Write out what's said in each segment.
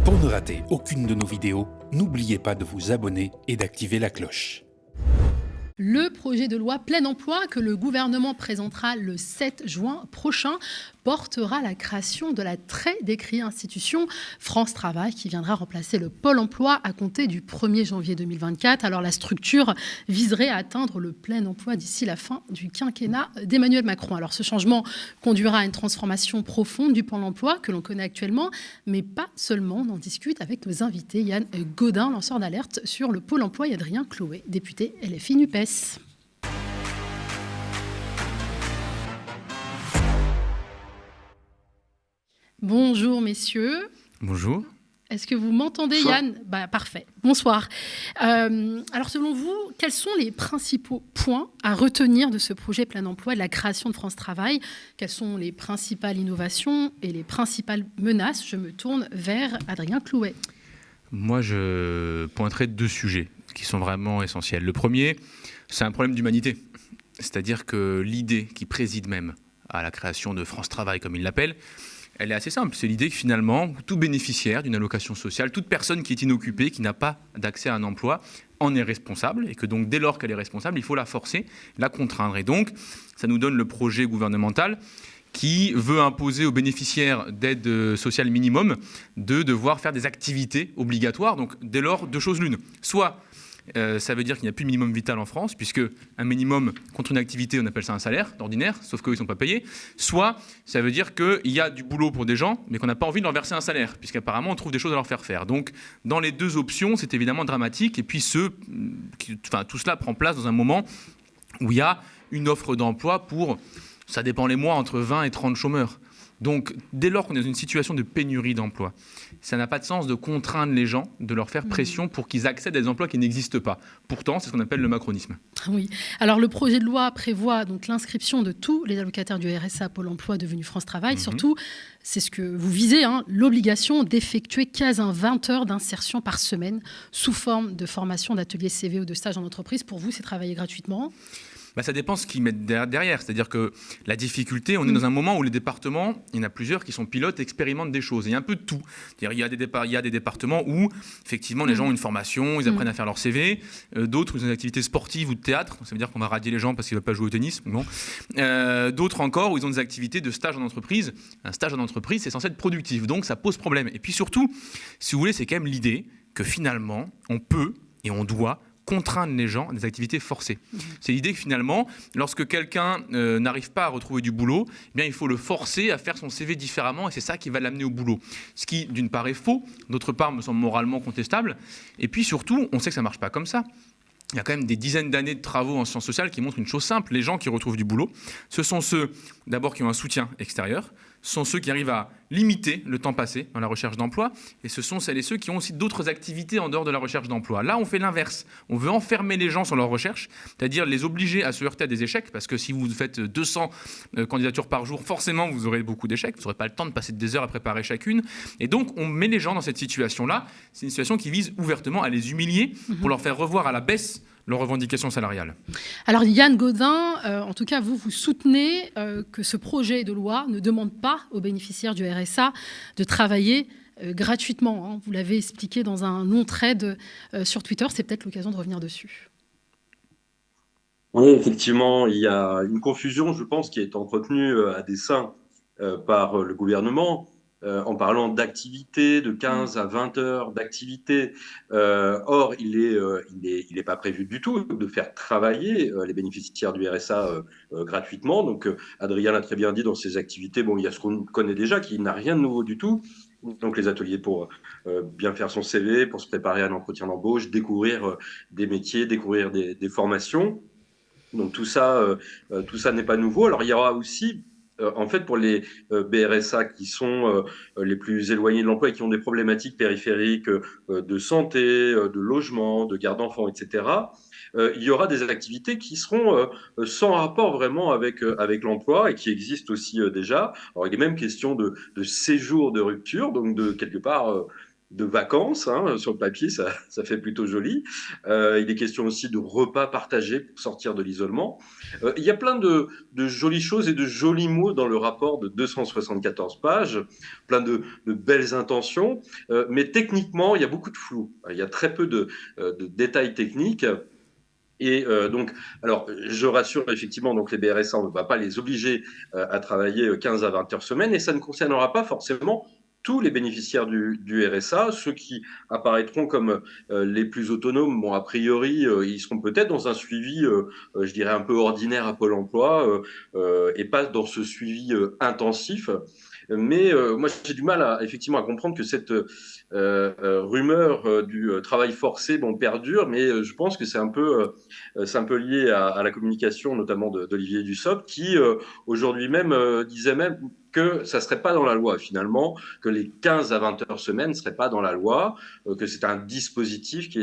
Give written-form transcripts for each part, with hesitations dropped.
Pour ne rater aucune de nos vidéos, n'oubliez pas de vous abonner et d'activer la cloche. Le projet de loi plein emploi que le gouvernement présentera le 7 juin prochain portera la création de la très décriée institution France Travail qui viendra remplacer le Pôle emploi à compter du 1er janvier 2024. Alors la structure viserait à atteindre le plein emploi d'ici la fin du quinquennat d'Emmanuel Macron. Alors ce changement conduira à une transformation profonde du Pôle emploi que l'on connaît actuellement, mais pas seulement. On en discute avec nos invités. Yann Gaudin, lanceur d'alerte sur le Pôle emploi, et Adrien Chloé, député LFI NUPES. Bonjour messieurs. Bonjour. Est-ce que vous m'entendez, Yann ? Parfait. Bonsoir. Alors selon vous, quels sont les principaux points à retenir de ce projet plein emploi et de la création de France Travail ? Quelles sont les principales innovations et les principales menaces ? Je me tourne vers Adrien Chlouet. Moi, je pointerai deux sujets qui sont vraiment essentiels. Le premier, c'est un problème d'humanité. C'est-à-dire que l'idée qui préside même à la création de France Travail, comme il l'appelle, elle est assez simple. C'est l'idée que finalement, tout bénéficiaire d'une allocation sociale, toute personne qui est inoccupée, qui n'a pas d'accès à un emploi, en est responsable. Et que donc, dès lors qu'elle est responsable, il faut la forcer, la contraindre. Et donc, ça nous donne le projet gouvernemental qui veut imposer aux bénéficiaires d'aide sociale minimum de devoir faire des activités obligatoires. Donc, dès lors, deux choses l'une. Soit ça veut dire qu'il n'y a plus de minimum vital en France, puisque un minimum contre une activité, on appelle ça un salaire d'ordinaire, sauf qu'eux, ils ne sont pas payés. Soit ça veut dire qu'il y a du boulot pour des gens, mais qu'on n'a pas envie de leur verser un salaire, puisqu'apparemment, on trouve des choses à leur faire faire. Donc, dans les deux options, c'est évidemment dramatique. Et puis, tout cela prend place dans un moment où il y a une offre d'emploi pour, ça dépend les mois, entre 20 et 30 chômeurs. Donc, dès lors qu'on est dans une situation de pénurie d'emploi, ça n'a pas de sens de contraindre les gens, de leur faire pression pour qu'ils accèdent à des emplois qui n'existent pas. Pourtant, c'est ce qu'on appelle le macronisme. Oui. Alors, le projet de loi prévoit donc l'inscription de tous les allocataires du RSA Pôle emploi devenu France Travail. Surtout, c'est ce que vous visez, l'obligation d'effectuer 20 heures d'insertion par semaine sous forme de formation, d'atelier CV ou de stage en entreprise. Pour vous, c'est travailler gratuitement ? Ça dépend ce qu'ils mettent derrière. C'est-à-dire que la difficulté, on est dans un moment où les départements, il y en a plusieurs qui sont pilotes, expérimentent des choses. Et il y a un peu de tout. Il y a des départements où, effectivement, les gens ont une formation, ils apprennent à faire leur CV. D'autres, ils ont des activités sportives ou de théâtre. Ça veut dire qu'on va radier les gens parce qu'ils ne veulent pas jouer au tennis. Bon. D'autres encore, où ils ont des activités de stage en entreprise. Un stage en entreprise, c'est censé être productif. Donc, ça pose problème. Et puis surtout, si vous voulez, c'est quand même l'idée que finalement, on peut et on doit contraindre les gens à des activités forcées. C'est l'idée que finalement, lorsque quelqu'un n'arrive pas à retrouver du boulot, eh bien, il faut le forcer à faire son CV différemment et c'est ça qui va l'amener au boulot. Ce qui, d'une part, est faux, d'autre part, me semble moralement contestable. Et puis surtout, on sait que ça ne marche pas comme ça. Il y a quand même des dizaines d'années de travaux en sciences sociales qui montrent une chose simple. Les gens qui retrouvent du boulot, ce sont ceux, d'abord, qui ont un soutien extérieur, ce sont ceux qui arrivent à limiter le temps passé dans la recherche d'emploi, et ce sont celles et ceux qui ont aussi d'autres activités en dehors de la recherche d'emploi. Là, on fait l'inverse. On veut enfermer les gens sur leur recherche, c'est-à-dire les obliger à se heurter à des échecs, parce que si vous faites 200 candidatures par jour, forcément, vous aurez beaucoup d'échecs. Vous n'aurez pas le temps de passer des heures à préparer chacune. Et donc, on met les gens dans cette situation-là. C'est une situation qui vise ouvertement à les humilier pour leur faire revoir à la baisse leurs revendications salariales. Alors Yann Gaudin, en tout cas vous soutenez que ce projet de loi ne demande pas aux bénéficiaires du RSA de travailler gratuitement. Vous l'avez expliqué dans un long thread sur Twitter, c'est peut-être l'occasion de revenir dessus. Oui, effectivement, il y a une confusion, je pense, qui est entretenue à dessein par le gouvernement. En parlant d'activité, de 15 à 20 heures d'activité. Or, il est pas prévu du tout de faire travailler les bénéficiaires du RSA gratuitement. Donc, Adrien l'a très bien dit, dans ces activités, il y a ce qu'on connaît déjà, qui n'a rien de nouveau du tout. Donc, les ateliers pour bien faire son CV, pour se préparer à un entretien d'embauche, découvrir des métiers, découvrir des formations. Donc, tout ça n'est pas nouveau. Alors, il y aura aussi en fait, pour les BRSA qui sont les plus éloignés de l'emploi et qui ont des problématiques périphériques de santé, de logement, de garde d'enfants, etc., il y aura des activités qui seront sans rapport vraiment avec l'emploi et qui existent aussi déjà. Alors, il est même question de séjour de rupture, donc de quelque part de vacances, hein, sur le papier, ça fait plutôt joli. Il est question aussi de repas partagés pour sortir de l'isolement. Il y a plein de jolies choses et de jolis mots dans le rapport de 274 pages, plein de belles intentions, mais techniquement, il y a beaucoup de flou. Il y a très peu de détails techniques. Et donc, alors, je rassure effectivement, donc les BRSA, on ne va pas les obliger à travailler 15 à 20 heures semaine, et ça ne concernera pas forcément tous les bénéficiaires du RSA, ceux qui apparaîtront comme les plus autonomes. Bon, a priori, ils seront peut-être dans un suivi, je dirais, un peu ordinaire à Pôle emploi, et pas dans ce suivi intensif. Mais moi, j'ai du mal effectivement à comprendre que cette rumeur du travail forcé perdure, mais je pense que c'est un peu lié à la communication, notamment d'Olivier Dussopt, qui aujourd'hui même disait même que ça ne serait pas dans la loi finalement, que les 15 à 20 heures semaine ne seraient pas dans la loi, que c'est un dispositif qui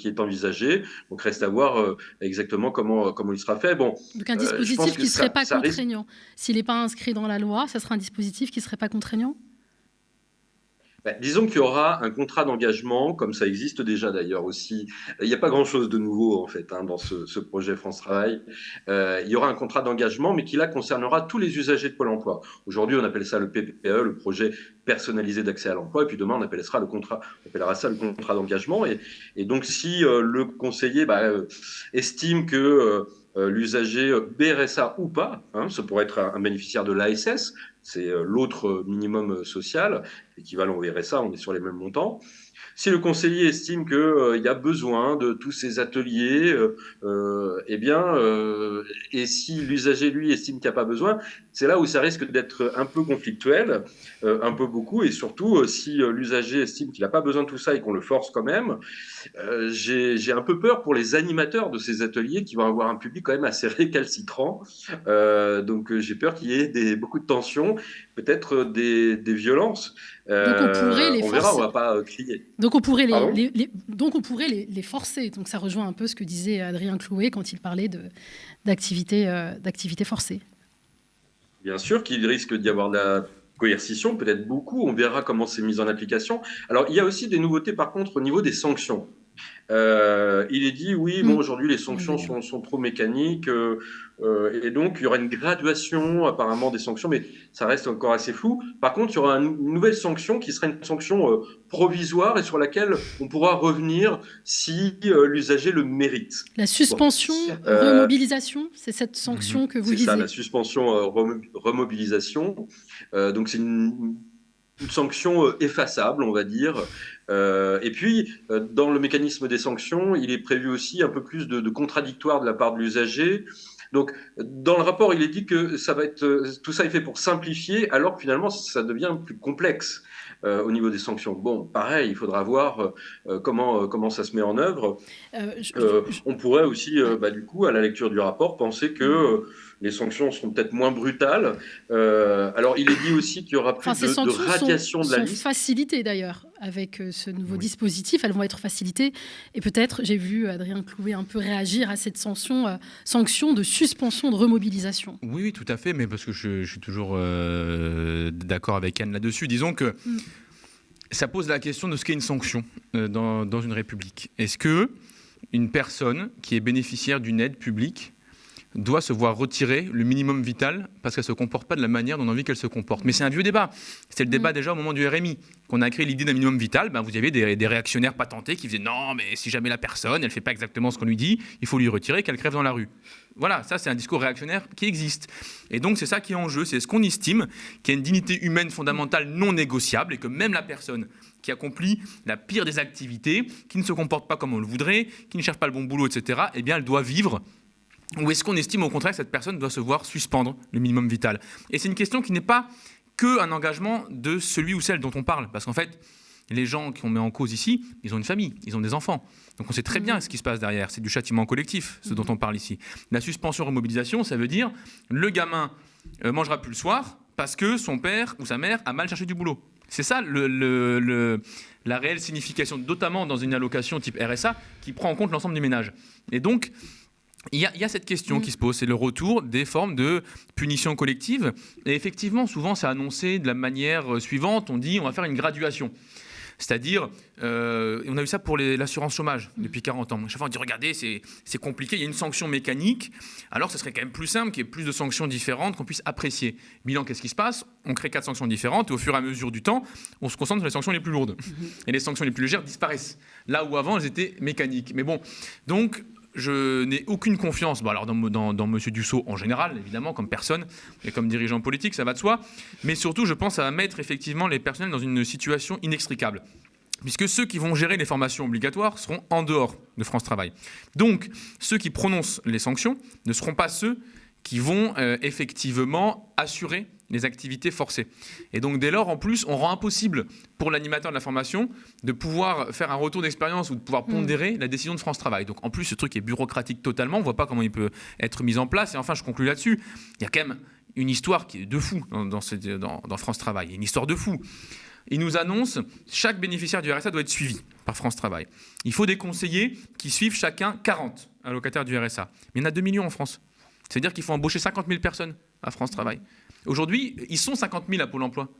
est envisagé. Donc reste à voir exactement comment il sera fait. Bon, donc un dispositif qui ne serait pas contraignant. S'il n'est pas inscrit dans la loi, ça sera un dispositif qui ne serait pas contraignant ? Disons qu'il y aura un contrat d'engagement, comme ça existe déjà d'ailleurs aussi. Il n'y a pas grand-chose de nouveau en fait dans ce projet France Travail. Il y aura un contrat d'engagement, mais qui là concernera tous les usagers de Pôle emploi. Aujourd'hui, on appelle ça le PPE, le projet personnalisé d'accès à l'emploi, et puis demain, on appellera ça le contrat d'engagement. Et donc, si le conseiller estime que l'usager BRSA ou pas, ça pourrait être un bénéficiaire de l'ASS, c'est l'autre minimum social, équivalent au RSA, on est sur les mêmes montants. Si le conseiller estime qu'il y a besoin de tous ces ateliers, et si l'usager, lui, estime qu'il n'y a pas besoin, c'est là où ça risque d'être un peu conflictuel, un peu beaucoup, et surtout, si l'usager estime qu'il n'a pas besoin de tout ça et qu'on le force quand même, j'ai un peu peur pour les animateurs de ces ateliers qui vont avoir un public quand même assez récalcitrant. Donc, j'ai peur qu'il y ait beaucoup de tensions, peut-être des violences. Donc on pourrait les on verra, on va pas crier. Donc on pourrait les forcer. Donc ça rejoint un peu ce que disait Adrien Clouet quand il parlait d'activité forcée. Bien sûr qu'il risque d'y avoir de la coercition, peut-être beaucoup. On verra comment c'est mis en application. Alors il y a aussi des nouveautés par contre au niveau des sanctions. Il est dit, oui, aujourd'hui les sanctions sont trop mécaniques, et donc il y aura une graduation apparemment des sanctions, mais ça reste encore assez flou. Par contre, il y aura une nouvelle sanction qui sera une sanction provisoire et sur laquelle on pourra revenir si l'usager le mérite. La suspension remobilisation, c'est cette sanction que vous visez. C'est ça, la suspension remobilisation. Donc c'est une sanction effaçable, on va dire. Et puis, dans le mécanisme des sanctions, il est prévu aussi un peu plus de contradictoire de la part de l'usager. Donc, dans le rapport, il est dit que tout ça est fait pour simplifier, alors que finalement, ça devient plus complexe au niveau des sanctions. Bon, pareil, il faudra voir comment ça se met en œuvre. On pourrait aussi, du coup, à la lecture du rapport, penser que les sanctions seront peut-être moins brutales. Alors, il est dit aussi qu'il y aura plus de radiation de la liste. Sont facilitées d'ailleurs avec ce nouveau dispositif. Elles vont être facilitées. Et peut-être, j'ai vu Adrien Clouet un peu réagir à cette sanction de suspension de remobilisation. Oui, tout à fait. Mais parce que je suis toujours d'accord avec Anne là-dessus. Disons que ça pose la question de ce qu'est une sanction dans une république. Est-ce que une personne qui est bénéficiaire d'une aide publique doit se voir retirer le minimum vital parce qu'elle ne se comporte pas de la manière dont on a envie qu'elle se comporte. Mais c'est un vieux débat. C'était le débat déjà au moment du RMI. Qu'on a créé l'idée d'un minimum vital, vous avez des réactionnaires patentés qui faisaient « Non, mais si jamais la personne, elle ne fait pas exactement ce qu'on lui dit, il faut lui retirer qu'elle crève dans la rue. » Voilà, ça c'est un discours réactionnaire qui existe. Et donc c'est ça qui est en jeu. C'est ce qu'on estime qu'il y a une dignité humaine fondamentale non négociable et que même la personne qui accomplit la pire des activités, qui ne se comporte pas comme on le voudrait, qui ne cherche pas le bon boulot, etc., eh bien elle doit vivre. Ou est-ce qu'on estime au contraire que cette personne doit se voir suspendre le minimum vital ? Et c'est une question qui n'est pas qu'un engagement de celui ou celle dont on parle. Parce qu'en fait, les gens qu'on met en cause ici, ils ont une famille, ils ont des enfants. Donc on sait très bien ce qui se passe derrière. C'est du châtiment collectif, ce dont on parle ici. La suspension remobilisation, ça veut dire le gamin mangera plus le soir parce que son père ou sa mère a mal cherché du boulot. C'est ça la réelle signification, notamment dans une allocation type RSA, qui prend en compte l'ensemble des ménages. Et donc, il y a cette question qui se pose, c'est le retour des formes de punition collective. Et effectivement, souvent, c'est annoncé de la manière suivante, on dit on va faire une graduation. C'est-à-dire, on a eu ça pour l'assurance chômage depuis 40 ans. Chaque fois, on dit, regardez, c'est compliqué, il y a une sanction mécanique, alors ce serait quand même plus simple qu'il y ait plus de sanctions différentes qu'on puisse apprécier. Bilan, qu'est-ce qui se passe? On crée 4 sanctions différentes et au fur et à mesure du temps, on se concentre sur les sanctions les plus lourdes. Et les sanctions les plus légères disparaissent. Là où avant, elles étaient mécaniques. Mais bon, donc, je n'ai aucune confiance alors dans M. Dussopt en général, évidemment, comme personne, et comme dirigeant politique, ça va de soi. Mais surtout, je pense que ça va mettre effectivement les personnels dans une situation inextricable. Puisque ceux qui vont gérer les formations obligatoires seront en dehors de France Travail. Donc, ceux qui prononcent les sanctions ne seront pas ceux qui vont effectivement assurer les activités forcées. Et donc, dès lors, en plus, on rend impossible pour l'animateur de la formation de pouvoir faire un retour d'expérience ou de pouvoir pondérer la décision de France Travail. Donc, en plus, ce truc est bureaucratique totalement. On ne voit pas comment il peut être mis en place. Et enfin, je conclue là-dessus. Il y a quand même une histoire qui est de fou dans France Travail. Il y a une histoire de fou. Il nous annonce chaque bénéficiaire du RSA doit être suivi par France Travail. Il faut des conseillers qui suivent chacun 40 allocataires du RSA. Mais il y en a 2 millions en France. C'est-à-dire qu'il faut embaucher 50 000 personnes à France Travail. Aujourd'hui, ils sont 50 000 à Pôle emploi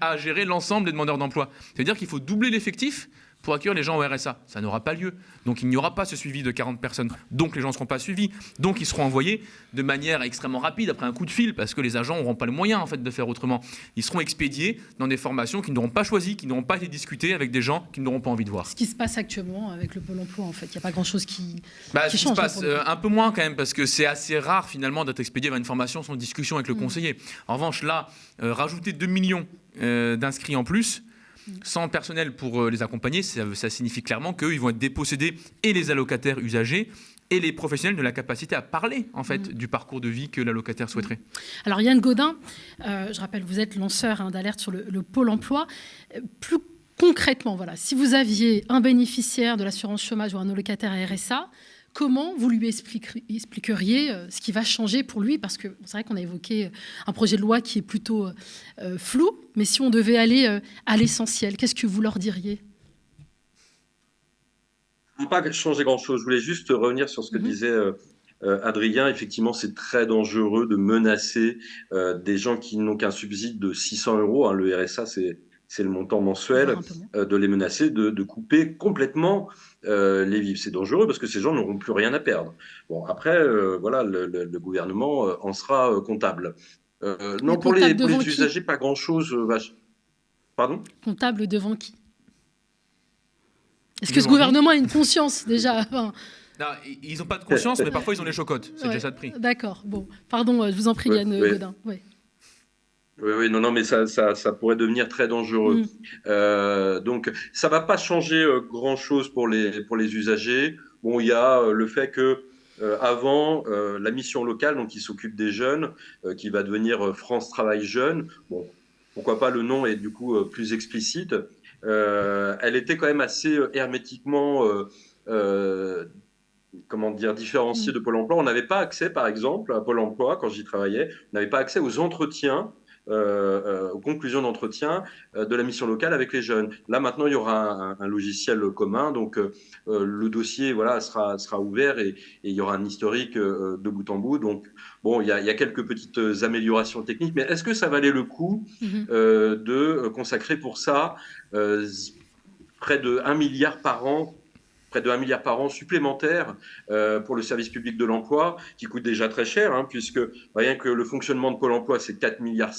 à gérer l'ensemble des demandeurs d'emploi. C'est-à-dire qu'il faut doubler l'effectif pour accueillir les gens au RSA. Ça n'aura pas lieu. Donc il n'y aura pas ce suivi de 40 personnes. Donc les gens ne seront pas suivis. Donc ils seront envoyés de manière extrêmement rapide après un coup de fil parce que les agents n'auront pas le moyen en fait, de faire autrement. Ils seront expédiés dans des formations qu'ils n'auront pas choisies, qui n'auront pas été discutées avec des gens qu'ils n'auront pas envie de voir. Ce qui se passe actuellement avec le Pôle emploi, en fait. Il n'y a pas grand-chose qui ce qui change. Se passe un peu moins quand même parce que c'est assez rare finalement d'être expédié vers une formation sans discussion avec le conseiller. En revanche, là, rajouter 2 millions d'inscrits en plus, sans personnel pour les accompagner, ça signifie clairement qu'eux, ils vont être dépossédés et les allocataires usagers et les professionnels de la capacité à parler en fait du parcours de vie que l'allocataire souhaiterait. Alors Yann Gaudin, je rappelle, vous êtes lanceur d'alerte sur le Pôle emploi. Plus concrètement, voilà, si vous aviez un bénéficiaire de l'assurance chômage ou un allocataire à RSA, comment vous lui expliqueriez ce qui va changer pour lui? Parce que c'est vrai qu'on a évoqué un projet de loi qui est plutôt flou, mais si on devait aller à l'essentiel, qu'est-ce que vous leur diriez? Ne pas changer grand-chose. Je voulais juste revenir sur ce que disait Adrien. Effectivement, c'est très dangereux de menacer des gens qui n'ont qu'un subside de 600 €. Hein. Le RSA, c'est le montant mensuel, de les menacer, de couper complètement les vivres. C'est dangereux parce que ces gens n'auront plus rien à perdre. Bon, après, voilà, le gouvernement en sera comptable. Non, pour les usagers, pas grand-chose. Pardon ? Comptable devant qui ? Est-ce que ce gouvernement a une conscience déjà? Non, ils n'ont pas de conscience, mais parfois ils ont les chocottes. C'est déjà ça de prix. D'accord. Bon, pardon, je vous en prie, Yann Gaudin. Ouais. Oui, non, mais ça pourrait devenir très dangereux. Donc, ça va pas changer grand-chose pour les usagers. Bon, il y a le fait que avant la mission locale, donc qui s'occupe des jeunes, qui va devenir France Travail Jeunes. Bon, pourquoi pas, le nom est du coup plus explicite. Elle était quand même assez hermétiquement différenciée de Pôle emploi. On n'avait pas accès, par exemple, à Pôle emploi, quand j'y travaillais, on n'avait pas accès aux entretiens, aux conclusions d'entretien de la mission locale avec les jeunes. Là, maintenant, il y aura un logiciel commun, donc le dossier sera ouvert et il y aura un historique de bout en bout. Donc, bon, il y a quelques petites améliorations techniques, mais est-ce que ça valait le coup de consacrer pour ça près de 1 milliard par an supplémentaire pour le service public de l'emploi, qui coûte déjà très cher, hein, puisque rien que le fonctionnement de Pôle emploi, c'est 4,5 milliards.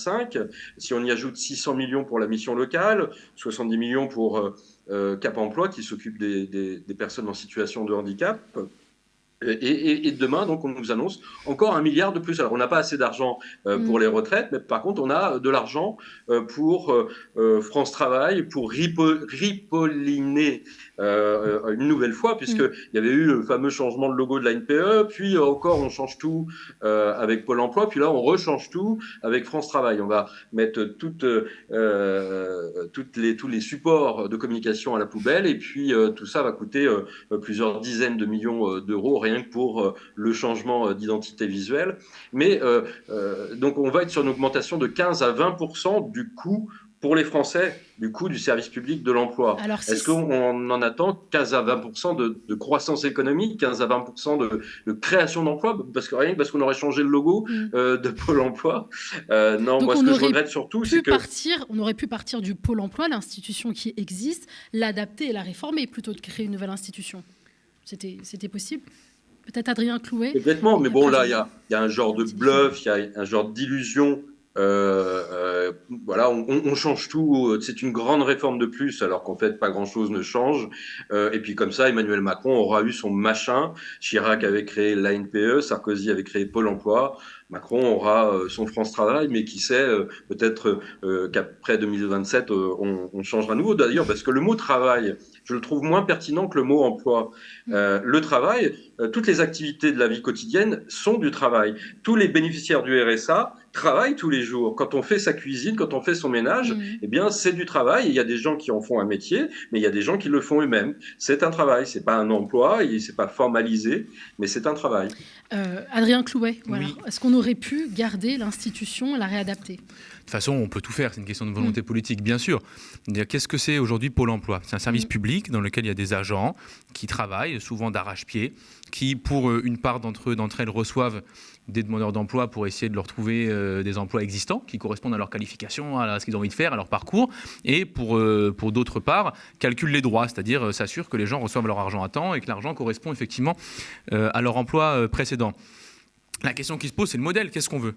Si on y ajoute 600 millions pour la mission locale, 70 millions pour Cap Emploi, qui s'occupe des personnes en situation de handicap. Et demain, donc, on nous annonce encore 1 milliard de plus. Alors, on n'a pas assez d'argent pour les retraites, mais par contre, on a de l'argent pour France Travail, pour ripolliner une nouvelle fois, puisqu'il y avait eu le fameux changement de logo de la NPE, puis encore, on change tout avec Pôle emploi, puis là, on rechange tout avec France Travail. On va mettre tous les supports de communication à la poubelle, et puis tout ça va coûter plusieurs dizaines de millions d'euros, rien que pour le changement d'identité visuelle. Mais donc, on va être sur une augmentation de 15 à 20% du coût pour les Français du coût du service public de l'emploi? Alors, Est-ce qu'on en attend 15 à 20% de croissance économique, 15 à 20% de création d'emplois? Parce que rien que parce qu'on aurait changé le logo de Pôle emploi. Non, Donc moi, ce que je regrette surtout, c'est que... on aurait pu partir du Pôle emploi, l'institution qui existe, l'adapter et la réformer plutôt que de créer une nouvelle institution. C'était possible? Peut-être Adrien Clouet. Complètement, mais bon, là, il y a un genre de bluff, il y a un genre d'illusion. Voilà, on change tout. C'est une grande réforme de plus, alors qu'en fait, pas grand-chose ne change. Et puis comme ça, Emmanuel Macron aura eu son machin. Chirac avait créé l'ANPE, Sarkozy avait créé Pôle emploi. Macron aura son France Travail, mais qui sait, peut-être qu'après 2027, on changera à nouveau. D'ailleurs, parce que le mot travail, je le trouve moins pertinent que le mot emploi. Le travail, toutes les activités de la vie quotidienne sont du travail. Tous les bénéficiaires du RSA travaillent tous les jours. Quand on fait sa cuisine, quand on fait son ménage, eh bien, c'est du travail. Il y a des gens qui en font un métier, mais il y a des gens qui le font eux-mêmes. C'est un travail, c'est pas un emploi, c'est pas formalisé, mais c'est un travail. Adrien Clouet, voilà. Oui. Est-ce qu'on aurait pu garder l'institution et la réadapter? De toute façon, on peut tout faire, c'est une question de volonté politique, bien sûr. Qu'est-ce que c'est aujourd'hui Pôle emploi? C'est un service public dans lequel il y a des agents qui travaillent, souvent d'arrache-pied, qui, pour une part d'entre elles, reçoivent des demandeurs d'emploi pour essayer de leur trouver des emplois existants qui correspondent à leurs qualifications, à ce qu'ils ont envie de faire, à leur parcours, et pour d'autre part, calculent les droits, c'est-à-dire s'assurent que les gens reçoivent leur argent à temps et que l'argent correspond effectivement à leur emploi précédent. La question qui se pose, c'est le modèle, qu'est-ce qu'on veut?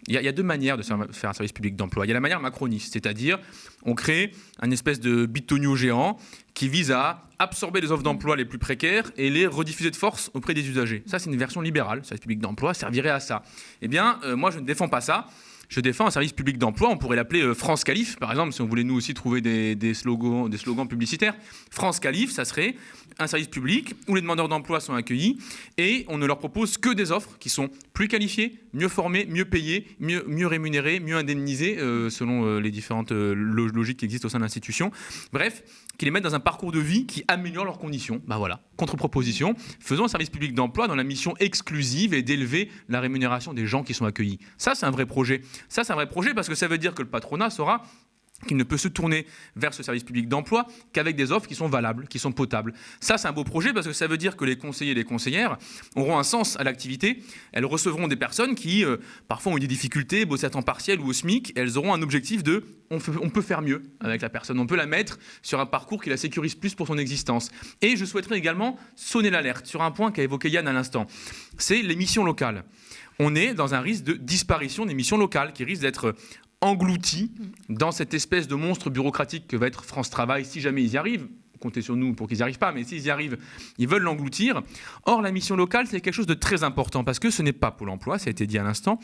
Il y a deux manières de faire un service public d'emploi. Il y a la manière macroniste, c'est-à-dire on crée un espèce de bitonio géant qui vise à absorber les offres d'emploi les plus précaires et les rediffuser de force auprès des usagers. Ça, c'est une version libérale. Le service public d'emploi servirait à ça. Eh bien, moi, je ne défends pas ça. Je défends un service public d'emploi, on pourrait l'appeler France Calif, par exemple, si on voulait nous aussi trouver des slogans publicitaires. France Calif, ça serait un service public où les demandeurs d'emploi sont accueillis et on ne leur propose que des offres qui sont plus qualifiées, mieux formées, mieux payées, mieux rémunérées, mieux indemnisées, selon les différentes logiques qui existent au sein de l'institution. Bref, qui les mettent dans un parcours de vie qui améliore leurs conditions. Ben voilà, contre-proposition, faisons un service public d'emploi dont la mission exclusive est d'élever la rémunération des gens qui sont accueillis. Ça, c'est un vrai projet. Ça, c'est un vrai projet parce que ça veut dire que le patronat saura qu'il ne peut se tourner vers ce service public d'emploi qu'avec des offres qui sont valables, qui sont potables. Ça, c'est un beau projet parce que ça veut dire que les conseillers et les conseillères auront un sens à l'activité. Elles recevront des personnes qui, parfois, ont eu des difficultés, bossent à temps partiel ou au SMIC. Elles auront un objectif de on peut faire mieux avec la personne. On peut la mettre sur un parcours qui la sécurise plus pour son existence. Et je souhaiterais également sonner l'alerte sur un point qu'a évoqué Yann à l'instant. C'est les missions locales. On est dans un risque de disparition des missions locales qui risquent d'être engloutis dans cette espèce de monstre bureaucratique que va être France Travail, si jamais ils y arrivent. Comptez sur nous pour qu'ils n'y arrivent pas, mais s'ils y arrivent, ils veulent l'engloutir. Or, la mission locale, c'est quelque chose de très important, parce que ce n'est pas Pôle emploi, ça a été dit à l'instant,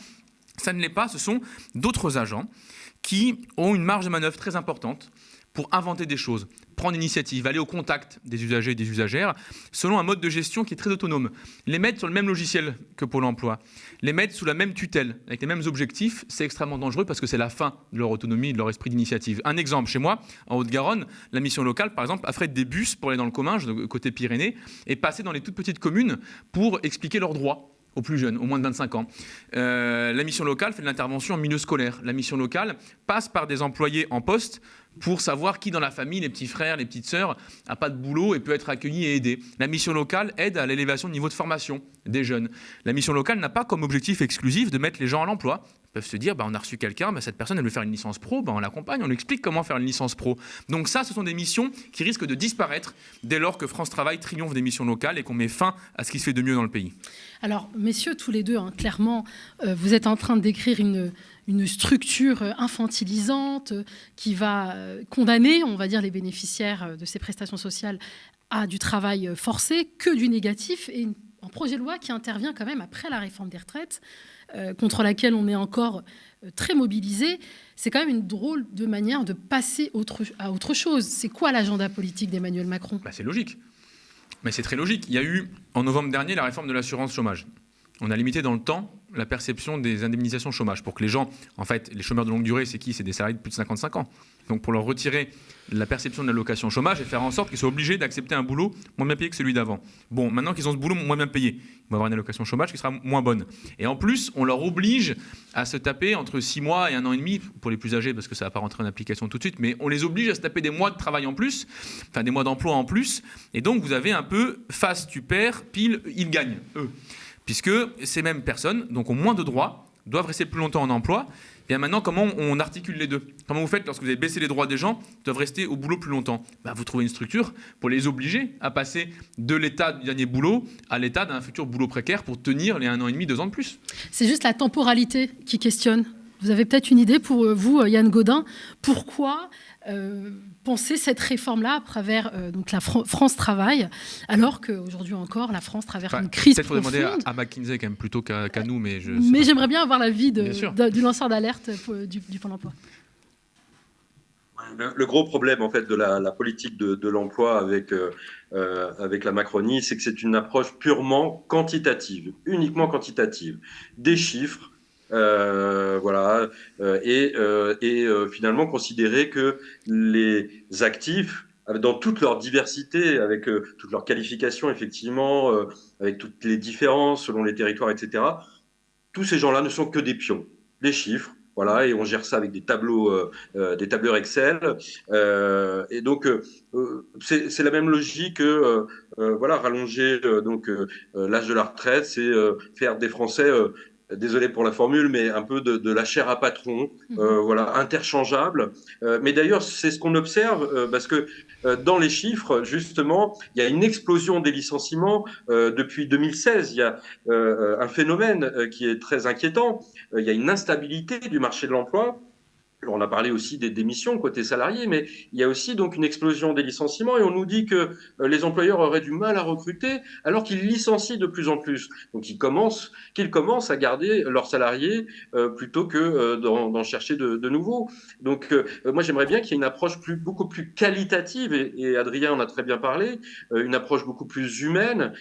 ça ne l'est pas, ce sont d'autres agents qui ont une marge de manœuvre très importante pour inventer des choses, prendre l'initiative, aller au contact des usagers et des usagères, selon un mode de gestion qui est très autonome. Les mettre sur le même logiciel que Pôle emploi, les mettre sous la même tutelle, avec les mêmes objectifs, c'est extrêmement dangereux parce que c'est la fin de leur autonomie et de leur esprit d'initiative. Un exemple, chez moi, en Haute-Garonne, la mission locale, par exemple, affrète des bus pour aller dans le commun, côté Pyrénées, et passer dans les toutes petites communes pour expliquer leurs droits aux plus jeunes, aux moins de 25 ans. La mission locale fait de l'intervention en milieu scolaire. La mission locale passe par des employés en poste pour savoir qui dans la famille, les petits frères, les petites sœurs, n'a pas de boulot et peut être accueilli et aidé. La mission locale aide à l'élévation du niveau de formation des jeunes. La mission locale n'a pas comme objectif exclusif de mettre les gens à l'emploi. Ils peuvent se dire, on a reçu quelqu'un, cette personne elle veut faire une licence pro, on l'accompagne, on lui explique comment faire une licence pro. Donc ça, ce sont des missions qui risquent de disparaître dès lors que France Travail triomphe des missions locales et qu'on met fin à ce qui se fait de mieux dans le pays. Alors, messieurs, tous les deux, clairement, vous êtes en train de décrire une structure infantilisante qui va condamner, on va dire, les bénéficiaires de ces prestations sociales à du travail forcé, que du négatif, et un projet de loi qui intervient quand même après la réforme des retraites, contre laquelle on est encore très mobilisé. C'est quand même une drôle de manière de passer à autre chose. C'est quoi l'agenda politique d'Emmanuel Macron ? C'est logique. Mais c'est très logique. Il y a eu, en novembre dernier, la réforme de l'assurance chômage. On a limité dans le temps la perception des indemnisations chômage pour que les gens, en fait, les chômeurs de longue durée, c'est qui ? C'est des salariés de plus de 55 ans. donc pour leur retirer la perception de l'allocation chômage et faire en sorte qu'ils soient obligés d'accepter un boulot moins bien payé que celui d'avant. Bon, maintenant qu'ils ont ce boulot moins bien payé, ils vont avoir une allocation chômage qui sera moins bonne. Et en plus, on leur oblige à se taper entre 6 mois et 1 an et demi, pour les plus âgés, parce que ça ne va pas rentrer en application tout de suite, mais on les oblige à se taper des mois de travail en plus, enfin des mois d'emploi en plus, et donc vous avez un peu face tu perds, pile ils gagnent, eux. Puisque ces mêmes personnes, donc ont moins de droits, doivent rester plus longtemps en emploi. Bien maintenant, comment on articule les deux? Comment vous faites lorsque vous avez baissé les droits des gens qui doivent rester au boulot plus longtemps? Vous trouvez une structure pour les obliger à passer de l'état du dernier boulot à l'état d'un futur boulot précaire pour tenir les 1 an et demi, 2 ans de plus. C'est juste la temporalité qui questionne. Vous avez peut-être une idée pour vous, Yann Gaudin, pourquoi penser cette réforme-là à travers donc la France Travail, alors qu'aujourd'hui encore, la France traverse une crise profonde. Peut-être demander à McKinsey quand même plutôt qu'à nous, mais j'aimerais bien avoir l'avis du lanceur d'alerte du Pôle emploi. Le gros problème en fait de la politique de l'emploi avec la Macronie, c'est que c'est une approche purement quantitative, uniquement quantitative, des chiffres. Finalement considérer que les actifs, dans toute leur diversité, avec toute leur qualification effectivement, avec toutes les différences selon les territoires, etc., tous ces gens-là ne sont que des pions, des chiffres. Voilà, et on gère ça avec des tableurs Excel. Et donc, c'est la même logique que rallonger l'âge de la retraite, c'est faire des Français désolé pour la formule, mais un peu de la chair à patron, interchangeable. Mais d'ailleurs, c'est ce qu'on observe, parce que dans les chiffres, justement, il y a une explosion des licenciements depuis 2016. Il y a un phénomène qui est très inquiétant. Il y a une instabilité du marché de l'emploi. Alors, on a parlé aussi des démissions côté salarié, mais il y a aussi donc une explosion des licenciements et on nous dit que les employeurs auraient du mal à recruter alors qu'ils licencient de plus en plus. Donc qu'ils commencent à garder leurs salariés plutôt que d'en chercher de nouveaux. Donc moi j'aimerais bien qu'il y ait une approche beaucoup plus qualitative et Adrien en a très bien parlé, une approche beaucoup plus humaine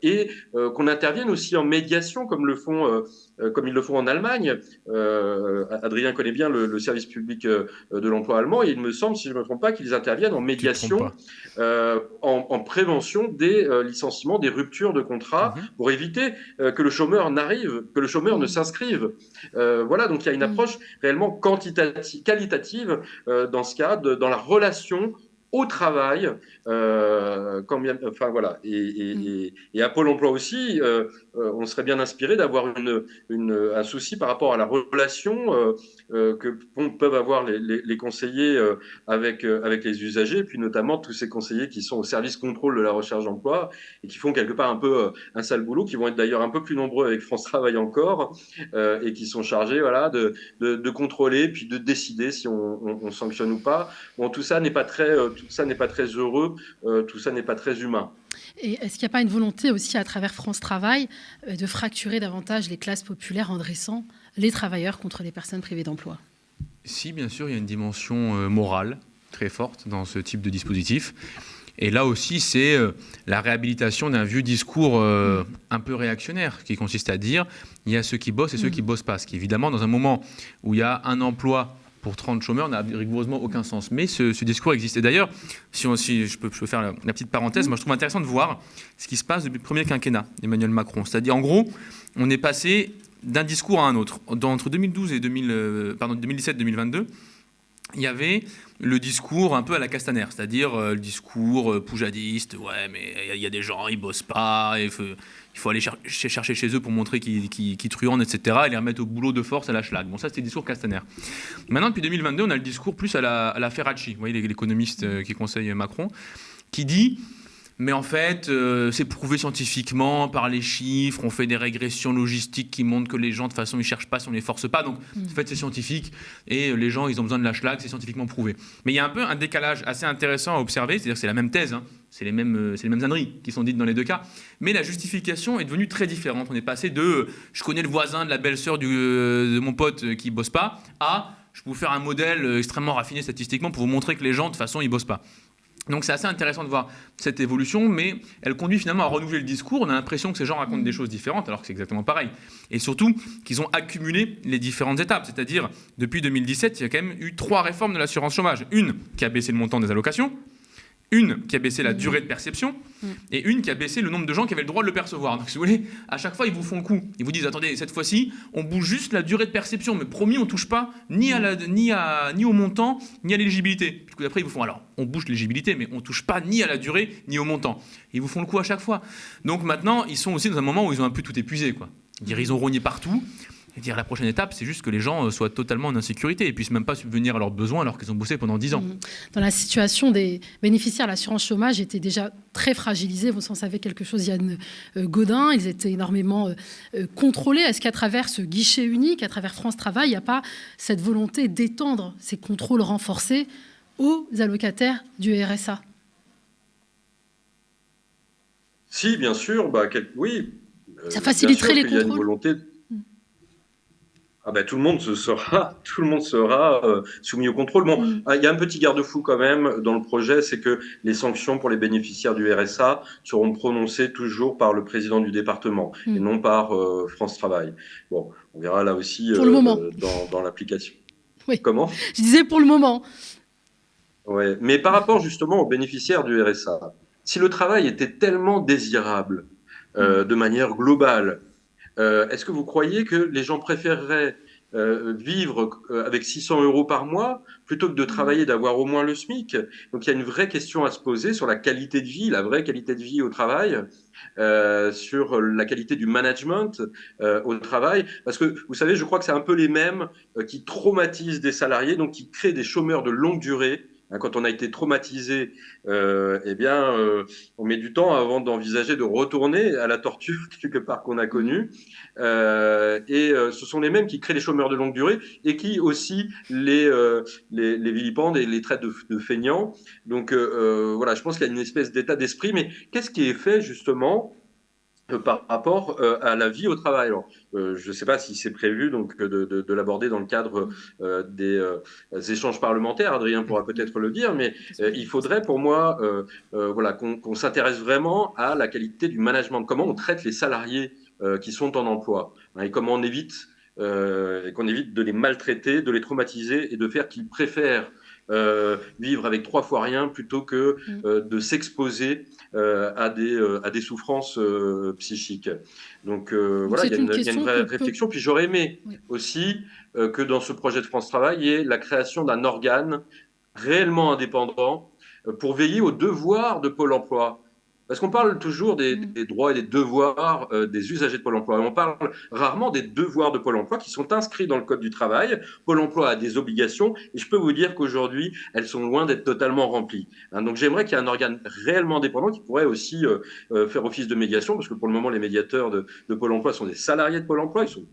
et qu'on intervienne aussi en médiation comme ils le font en Allemagne. Adrien connaît bien le service public de l'emploi allemand et il me semble, si je ne me trompe pas, qu'ils interviennent en médiation, en prévention des licenciements, des ruptures de contrat pour éviter que le chômeur ne s'inscrive. Donc il y a une approche réellement qualitative dans ce cas, dans la relation au travail, et à Pôle emploi aussi, on serait bien inspiré d'avoir un souci par rapport à la relation que peuvent avoir les conseillers avec les usagers, et puis notamment tous ces conseillers qui sont au service contrôle de la recherche d'emploi et qui font quelque part un peu un sale boulot, qui vont être d'ailleurs un peu plus nombreux avec France Travail encore, et qui sont chargés de contrôler puis de décider si on sanctionne ou pas. Bon, tout ça n'est pas très heureux, tout ça n'est pas très humain. Et est-ce qu'il n'y a pas une volonté aussi à travers France Travail de fracturer davantage les classes populaires en dressant les travailleurs contre les personnes privées d'emploi? Si, bien sûr, il y a une dimension morale très forte dans ce type de dispositif. Et là aussi, c'est la réhabilitation d'un vieux discours un peu réactionnaire qui consiste à dire il y a ceux qui bossent et ceux qui ne bossent pas. Ce qui, évidemment, dans un moment où il y a un emploi pour 30 chômeurs n'a rigoureusement aucun sens. Mais ce discours existe. Et d'ailleurs, si je peux faire la petite parenthèse, moi je trouve intéressant de voir ce qui se passe depuis le premier quinquennat d'Emmanuel Macron. C'est-à-dire, en gros, on est passé d'un discours à un autre. Entre 2012 et 2017-2022, il y avait le discours un peu à la Castaner, c'est-à-dire le discours poujadiste, ouais, mais il y a des gens, ils bossent pas, il faut aller chercher chez eux pour montrer qu'ils truandent, etc., et les remettre au boulot de force à la schlag. Bon, ça, c'était le discours Castaner. Maintenant, depuis 2022, on a le discours plus à la Ferracci, vous voyez, l'économiste qui conseille Macron, qui dit... Mais en fait, c'est prouvé scientifiquement par les chiffres, on fait des régressions logistiques qui montrent que les gens, de toute façon, ils ne cherchent pas si on ne les force pas. Donc, en fait, c'est scientifique et les gens, ils ont besoin de la schlag, c'est scientifiquement prouvé. Mais il y a un peu un décalage assez intéressant à observer, c'est-à-dire que c'est la même thèse, c'est les mêmes ânneries qui sont dites dans les deux cas. Mais la justification est devenue très différente. On est passé de « je connais le voisin de la belle-sœur de mon pote qui ne bosse pas » à « je peux vous faire un modèle extrêmement raffiné statistiquement pour vous montrer que les gens, de toute façon, ils ne bossent pas ». Donc c'est assez intéressant de voir cette évolution, mais elle conduit finalement à renouveler le discours. On a l'impression que ces gens racontent des choses différentes, alors que c'est exactement pareil. Et surtout qu'ils ont accumulé les différentes étapes. C'est-à-dire, depuis 2017, il y a quand même eu 3 réformes de l'assurance chômage. Une qui a baissé le montant des allocations, une qui a baissé la durée de perception, et une qui a baissé le nombre de gens qui avaient le droit de le percevoir. Donc si vous voulez, à chaque fois, ils vous font le coup. Ils vous disent, attendez, cette fois-ci, on bouge juste la durée de perception, mais promis, on ne touche pas ni au montant, ni à l'éligibilité. Puis coup d'après, ils vous font, alors, on bouge l'éligibilité, mais on ne touche pas ni à la durée, ni au montant. Ils vous font le coup à chaque fois. Donc maintenant, ils sont aussi dans un moment où ils ont un peu tout épuisé, quoi. Ils ont rogné partout. Et dire la prochaine étape, c'est juste que les gens soient totalement en insécurité et puissent même pas subvenir à leurs besoins alors qu'ils ont bossé pendant 10 ans. Dans la situation des bénéficiaires, l'assurance chômage était déjà très fragilisée. Vous en savez quelque chose, Yann Gaudin. Ils étaient énormément contrôlés. Est-ce qu'à travers ce guichet unique, à travers France Travail, il n'y a pas cette volonté d'étendre ces contrôles renforcés aux allocataires du RSA? Si, bien sûr, oui. Ça faciliterait les qu'il y a une contrôles. volonté. Tout le monde sera soumis au contrôle. Bon, il y a un petit garde-fou quand même dans le projet, c'est que les sanctions pour les bénéficiaires du RSA seront prononcées toujours par le président du département et non par France Travail. Bon, on verra là aussi pour le moment. Dans l'application. Oui. Comment ? Je disais pour le moment. Ouais, mais par rapport justement aux bénéficiaires du RSA, si le travail était tellement désirable de manière globale, est-ce que vous croyez que les gens préféreraient vivre avec 600 € par mois plutôt que de travailler, d'avoir au moins le SMIC? Donc il y a une vraie question à se poser sur la qualité de vie, la vraie qualité de vie au travail, sur la qualité du management au travail. Parce que vous savez, je crois que c'est un peu les mêmes qui traumatisent des salariés, donc qui créent des chômeurs de longue durée. Quand on a été traumatisé, on met du temps avant d'envisager de retourner à la torture quelque part qu'on a connue. Ce sont les mêmes qui créent les chômeurs de longue durée et qui aussi les vilipendent et les traitent de feignants. Donc voilà, je pense qu'il y a une espèce d'état d'esprit. Mais qu'est-ce qui est fait justement par rapport à la vie au travail? Alors, je ne sais pas si c'est prévu donc de l'aborder dans le cadre des échanges parlementaires. Adrien pourra peut-être le dire, mais il faudrait pour moi qu'on s'intéresse vraiment à la qualité du management. Comment on traite les salariés qui sont en emploi, et comment on évite qu'on évite de les maltraiter, de les traumatiser et de faire qu'ils préfèrent vivre avec 3 fois rien plutôt que de s'exposer à des souffrances psychiques. Donc voilà, il y a une vraie réflexion. Puis j'aurais aimé aussi que dans ce projet de France Travail, il y ait la création d'un organe réellement indépendant pour veiller aux devoirs de Pôle emploi. Parce qu'on parle toujours des droits et des devoirs des usagers de Pôle emploi. On parle rarement des devoirs de Pôle emploi qui sont inscrits dans le Code du travail. Pôle emploi a des obligations et je peux vous dire qu'aujourd'hui, elles sont loin d'être totalement remplies. Donc j'aimerais qu'il y ait un organe réellement indépendant qui pourrait aussi faire office de médiation, parce que pour le moment, les médiateurs de Pôle emploi sont des salariés de Pôle emploi. Ils sont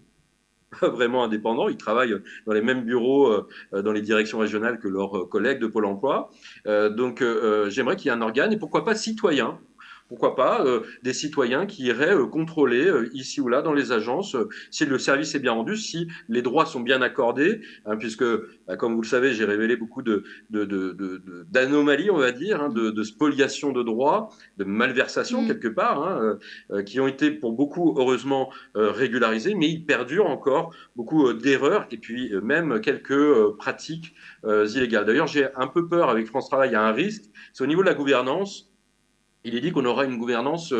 pas vraiment indépendants, ils travaillent dans les mêmes bureaux, dans les directions régionales que leurs collègues de Pôle emploi. Donc j'aimerais qu'il y ait un organe, et pourquoi pas citoyen. Pourquoi pas des citoyens qui iraient contrôler ici ou là dans les agences si le service est bien rendu, si les droits sont bien accordés, puisque, comme vous le savez, j'ai révélé beaucoup d'anomalies, on va dire, de spoliation de droits, de malversations quelque part, qui ont été pour beaucoup, heureusement, régularisées, mais il perdure encore beaucoup d'erreurs et puis même quelques pratiques illégales. D'ailleurs, j'ai un peu peur avec France Travail, il y a un risque, c'est au niveau de la gouvernance. Il est dit qu'on aura une gouvernance